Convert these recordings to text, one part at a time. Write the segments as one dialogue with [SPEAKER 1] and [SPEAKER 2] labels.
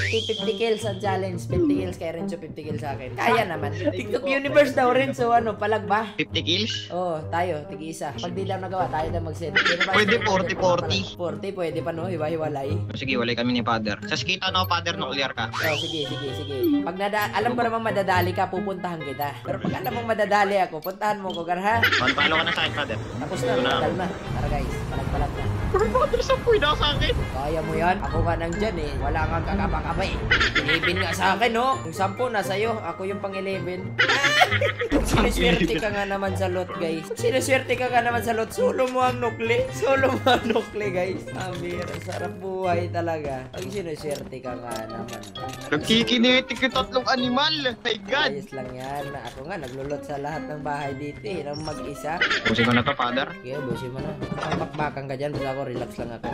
[SPEAKER 1] 50 kills ang challenge. 50 kills kay Renzo, 50 kills sa akin. Kaya naman. TikTok Universe daw, Renzo. Ano, palag ba?
[SPEAKER 2] 50 kills?
[SPEAKER 1] Oo, tayo. Tig-isa. Pag di lang nagawa, tayo na mag-send.
[SPEAKER 2] Pwede 40-40.
[SPEAKER 1] 40, pwede pa no? Hiwa-hiwalay.
[SPEAKER 2] Sige, walay kami ni Father. Sa skita na ako, Father, nuclear ka.
[SPEAKER 1] Oh, sige. Pag alam ko namang madadali ka, pupuntahan kita. Pero pag alam mong madadali ako, puntahan mo ko, Gar, ha?
[SPEAKER 2] Panpalo ka na sa akin, Father.
[SPEAKER 1] Tapos na, tagal na. Tara guys, palag na.
[SPEAKER 2] Pero Father, 10 na sa akin.
[SPEAKER 1] Kaya mo yan? Ako nga nandyan eh. Wala kang kakapa-kapa eh. 11 nga sa akin, no? Yung 10 na sa'yo. Ako yung pang 11. Sinuswerte ka nga naman sa lot, guys. Sinuswerte ka nga naman sa lot. Solo mo ang nukli. Guys. Amir, sarap buhay talaga. Pag sinuswerte ka nga naman.
[SPEAKER 2] Nagkikinetic yung 3 animal. My God.
[SPEAKER 1] Ayos lang yan. Ako nga, naglulot sa lahat ng bahay dito eh. Nang mag-isa.
[SPEAKER 2] Busin mo na to, Father.
[SPEAKER 1] Kaya, busin mo na. Bakbakan ka dyan. Basta ako, relax lang ako.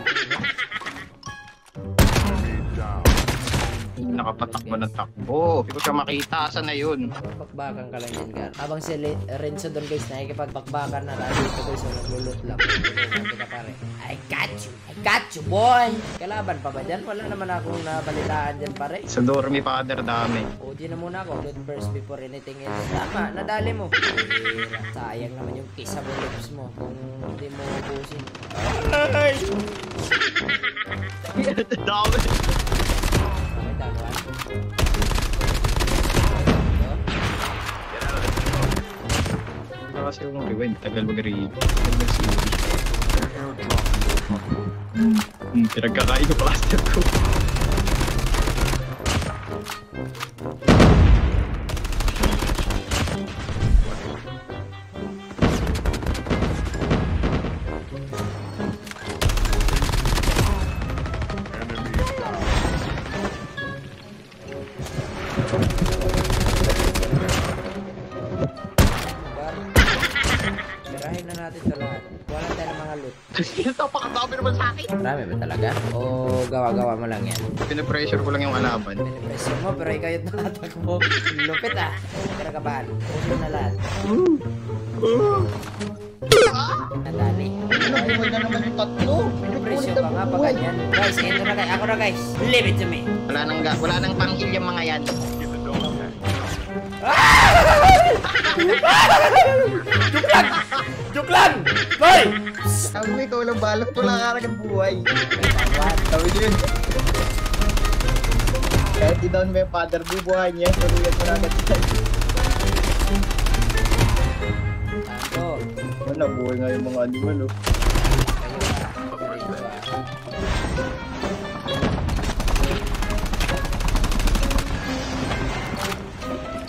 [SPEAKER 2] Nakapatakbo ng takbo. Hindi ko siya makita. Saan na yun?
[SPEAKER 1] Bakbakan ka lang yan, Gar. Habang si Renzo doon, guys, nakikipagbakbakan na tayo dito, guys. So, naglulot lang. Ka, pare. I got you, boy. Kalaban pa ba dyan? Wala naman akong nabalitaan dyan, pare.
[SPEAKER 2] Sa dormi, Father, dami.
[SPEAKER 1] OG na muna ako. Loot first before anything else. Tama, nadali mo. Sayang naman yung kiss sa lips mo kung hindi mo ubusin. Ay!
[SPEAKER 2] Dami. Kasi yung rewind, tagal mag-rewind. Pinagkakain ko plaster ko.
[SPEAKER 1] Birahin na natin ito lahat. Wala tayo ng mga loot.
[SPEAKER 2] Napakadami naman sa akin.
[SPEAKER 1] Marami ba talaga? O gawa-gawa mo lang yan?
[SPEAKER 2] Pinapressure ko lang yung alaban.
[SPEAKER 1] Pinipressure mo pero ikaw yung nakatakbo. Lupit ah. Kinakabahan. Puso na lahat. Nadali.
[SPEAKER 2] Nabuhay na naman yung 3.
[SPEAKER 1] Pinipressure pa nga pa ganyan. Guys, ito na kayo. Ako na guys. Leave it to me.
[SPEAKER 2] Wala nang panghil yung mga yan.
[SPEAKER 1] Joke lang! Boy!
[SPEAKER 2] Sabi mo ikaw lang balot ko lang karag ang buhay. Sabi yun. Kahit i-down mo yung Father, bubuhay niya. Saluyan mo na agad siya.
[SPEAKER 1] Ako.
[SPEAKER 2] Wala, buhay nga yung mga animal oh.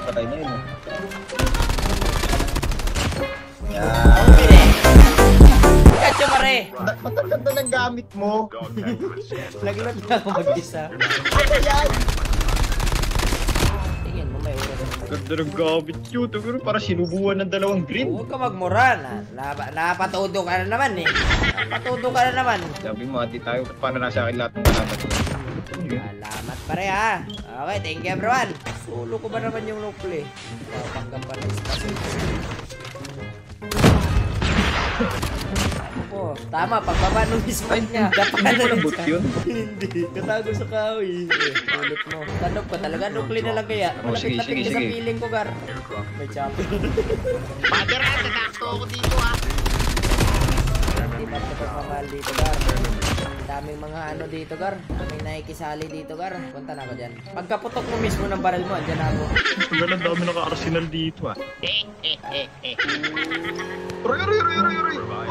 [SPEAKER 2] Patay na yun oh.
[SPEAKER 1] Kacho pare!
[SPEAKER 2] Mataganda ng gamit mo.
[SPEAKER 1] Naglot na ako mag-isa.
[SPEAKER 2] Ano yan?
[SPEAKER 1] Tingin mo may oras.
[SPEAKER 2] Ganda ng gamit yun. Pero para sinubuhan ng 2 green.
[SPEAKER 1] Huwag ka magmura na. Napatudo ka na naman eh. Napatudo ka na naman.
[SPEAKER 2] Sabi mo, ati tayo. Paano nasa akin lahat ng kalaban ko?
[SPEAKER 1] Salamat pare ha. Okay, thank you everyone. Solo ko ba naman yung nukli? Papanggap pa na istasyon. Oh, tama, pagbaba nung ispan niya. Dapat na
[SPEAKER 2] Malambot yun.
[SPEAKER 1] Hindi, katago sa kahoy. Ulit mo. Tanong ko talaga, nukli na lang kaya.
[SPEAKER 2] Oh, sige,
[SPEAKER 1] Malapit-lapit ka sa
[SPEAKER 2] sige.
[SPEAKER 1] piling ko, Gar. May chopper.
[SPEAKER 2] Father, natakto ako dito ah.
[SPEAKER 1] Hindi ba ito pagmamahal dito, Gar? Daming mga ano dito, Gar. Daming nakikisali dito, Gar. Punta na ako dyan. Pagkaputok mo mismo ng baril mo, andyan ako.
[SPEAKER 2] Ang dami naka-arsenal dito ah.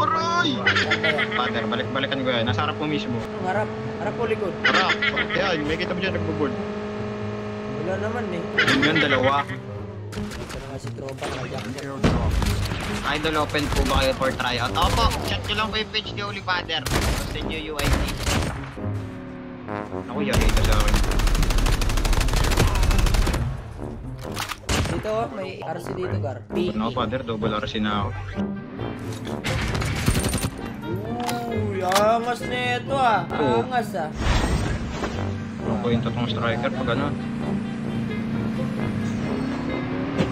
[SPEAKER 2] Aray! Father, balik-balikan ko yan. Nasa harap mo mismo.
[SPEAKER 1] Ang harap. Harap ko likod.
[SPEAKER 2] Harap! Kaya, yung may kita mo dyan, nagbo-board.
[SPEAKER 1] Wala naman eh.
[SPEAKER 2] Yung dalawa.
[SPEAKER 1] Ito na nga si Tropa.
[SPEAKER 2] Idol open po ba kayo for tryout? Opo, chat nyo lang po yung page ni Holy Father. Send nyo UID. Ako yan, ito sa akin.
[SPEAKER 1] Dito, may RC dito, Gar.
[SPEAKER 2] Ano Father, double RC na ako.
[SPEAKER 1] Uy, angas na ito ah. Angas ah.
[SPEAKER 2] Ano po yung totoong striker pag ano?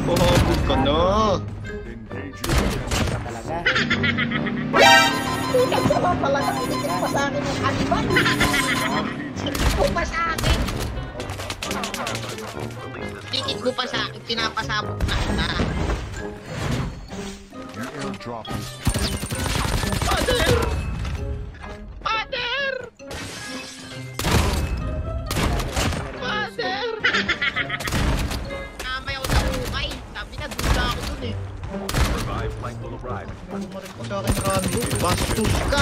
[SPEAKER 2] Oh, ka na!
[SPEAKER 1] Talaga.
[SPEAKER 3] Talaga, tinikit pa sa akin yung animal. Tinikit pa sa akin.
[SPEAKER 2] Tikit ko pa sa akin, pinapasabog na. Father! Father! Father! Namay ako sa ukay. Sabi na, duda ako dun eh. Ano mo rin ko sa akin, Rando? Bastos ka!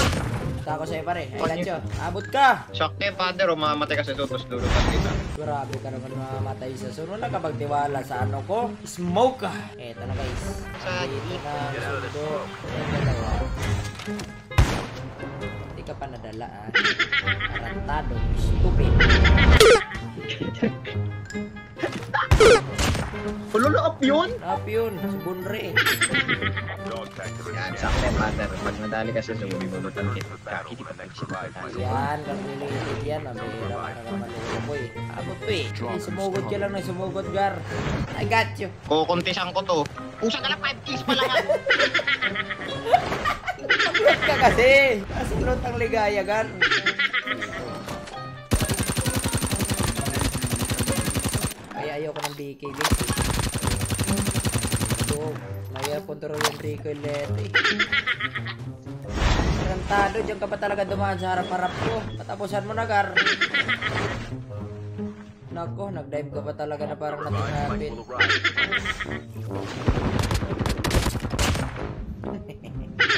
[SPEAKER 1] Punta ako sa'yo pare. Ay, Lancho. Abot ka!
[SPEAKER 2] Shock na yung father o mamamatay ka sa sutos lulutan kita.
[SPEAKER 1] Grabe ka naman mamamatay sa sunod na kapag tiwala sa ano ko. Smoke ka! Eto na guys.
[SPEAKER 2] Sa
[SPEAKER 1] Dito na ang sundo. Yung dalawa. Hindi ka pa nadala ah. Arantado. Stupid.
[SPEAKER 2] Ulolo up yun?
[SPEAKER 1] Up yun. Subunre.
[SPEAKER 2] Yan, sakto yung father. Pag nadali ka sa zombie, bulutan kita. Kakiti pa tayo siya.
[SPEAKER 1] Yan. Calculated yan. Ang mahirap ka naman ko eh. Abot to eh. Sumugod ka lang na sumugod gar. I got you.
[SPEAKER 2] Kukuntisan ko to. Pusa ka lang 5 kills pa lang ako.
[SPEAKER 1] Pag-loot ka kasi. Kasi loot ang ligaya gar. Kaya ayoko ng BK guys. So, may control yung recoil leto eh. Tarantado, dyan ka pa talaga dumaan sa harap-harap ko. Patapusan mo na gar. Nako, nag-dive ka pa talaga na parang natinapin.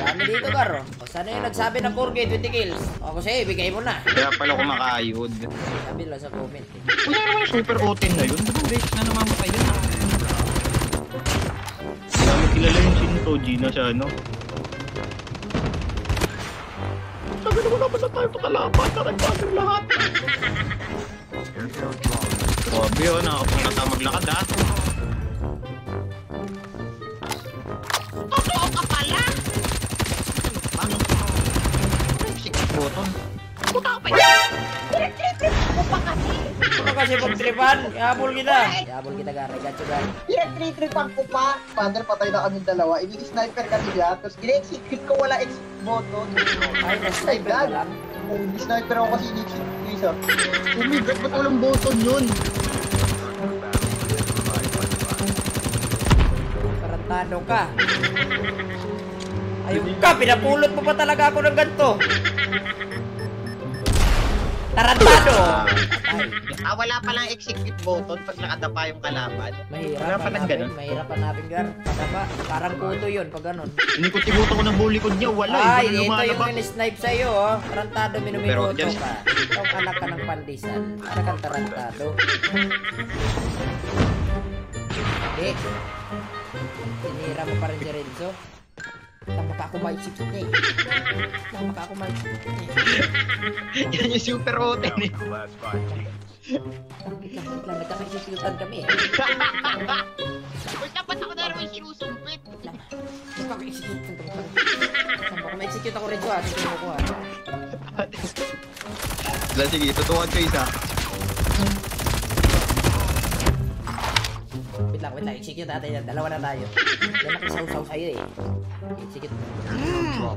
[SPEAKER 1] Dami dito gar. O, sana yung nagsabi ng 4K 20 kills? O, kasi bigay mo na.
[SPEAKER 2] Kaya pala kumakayod.
[SPEAKER 1] Sabi lang sa comment eh.
[SPEAKER 2] Wala naman super oten na yun. Ba't beses na namamatay yun? Dami kilala yung Shinto Gina sa ano. Sabi na wala pa na tayo pakalaban. Nakagbagar lahat. Grabe yun. Nakakapunta tayo maglakad ha. Totoo ka pala! Ano? Sikit button. Puta ka pa yun!
[SPEAKER 1] Ano kasi pag-tripan? Ihabol kita. Ihabol kita gar. I got you gar.
[SPEAKER 3] Yan, 3-3 ko pa. Father, patay na kami dalawa. Ini-sniper kami niya. Tapos gine-execute ko, wala exit button.
[SPEAKER 1] Ay, na-sniper ka lang.
[SPEAKER 3] Ini-sniper ako kasi ini-execute ko isa. Oh my God, ba't walang button yun?
[SPEAKER 1] Tarantado ka. Ayun ka, pinapulot mo pa talaga ako ng ganito. Tarantado!
[SPEAKER 2] Ah, wala palang execute button pag nakadapa yung kalaban.
[SPEAKER 1] Mahirap
[SPEAKER 2] Wala pa ng ganun.
[SPEAKER 1] Mahirap hanapin gar. Padapa, parang kuto yun pag ganun.
[SPEAKER 2] Inikot-ikot ako ng bulikod niya, wala eh.
[SPEAKER 1] Ay,
[SPEAKER 2] Wala
[SPEAKER 1] ito yung
[SPEAKER 2] lumalabas.
[SPEAKER 1] mini-snipe sa'yo oh. Tarantado, minuminuto
[SPEAKER 2] Pero,
[SPEAKER 1] ka. Itong anak ka ng pandisan. Para kang tarantado. Hindi. Tinira mo pa rin si Renzo. Tama ka ako maisikot niya eh. Tama ka ako maisikot niya eh.
[SPEAKER 2] Yan yung super oten eh.
[SPEAKER 1] Wait lang, nagkakaisikutan kami eh.
[SPEAKER 2] Basta ba't ako na naman sinusumpit?
[SPEAKER 1] Nagkakaisikutan kami. Baka ma-execute ako rin ha. Tingnan ko ha.
[SPEAKER 2] Sige, tutukan ko isa.
[SPEAKER 1] Wait lang, execute natin yan. Dalawa na tayo. Yan nakisaw-saw sa'yo eh. Execute mo.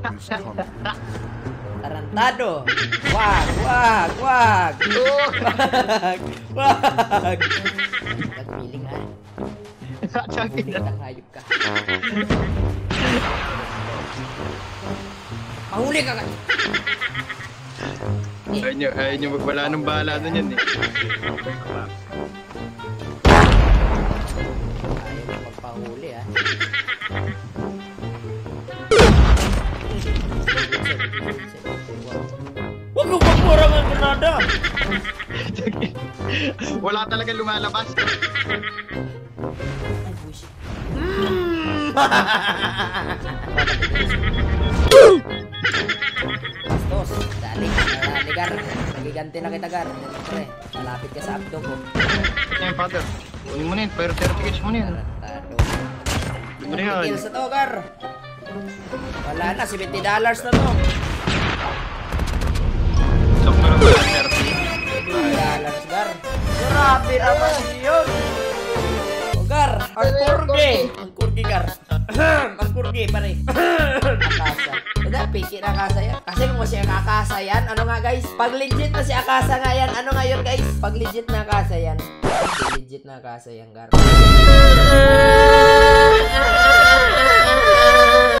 [SPEAKER 1] Tarantado! Wag! Wag! Wag! Wag! Wag! Nagpiling ha. Piling na hayop ka. Mahuli ka ka!
[SPEAKER 2] Ayun nyo, wala nang bahala nun yan eh.
[SPEAKER 1] Ayaw mo magpahuli ha. Huwag kang magmurang ang granada!
[SPEAKER 2] Wala talaga lumalabas.
[SPEAKER 1] Ay, bullshit. Bastos, dali. Dali, Gar. Nagiganti na kita, Gar. Siyempre, malapit ka sa abdo ko.
[SPEAKER 2] Ito yung father. Kunin mo na yun. Fire certificates mo na yun.
[SPEAKER 1] Tarantado.
[SPEAKER 2] Ano yan?
[SPEAKER 1] Kills na to, Gar. Wala na, $70 na to.
[SPEAKER 2] Sok na lang ba?
[SPEAKER 1] $70, Gar. Grabe naman yun. O, Gar, ang kurgi. Ang kurgi, Gar. Ang kurgi, pare. Akasa. piki na Akasa yan. Kasi kung si Akasa yan, ano nga guys? Pag legit na si Akasa nga yan, ano nga yun guys? Pag legit na Akasa yan. Legit na Akasa yan, gar.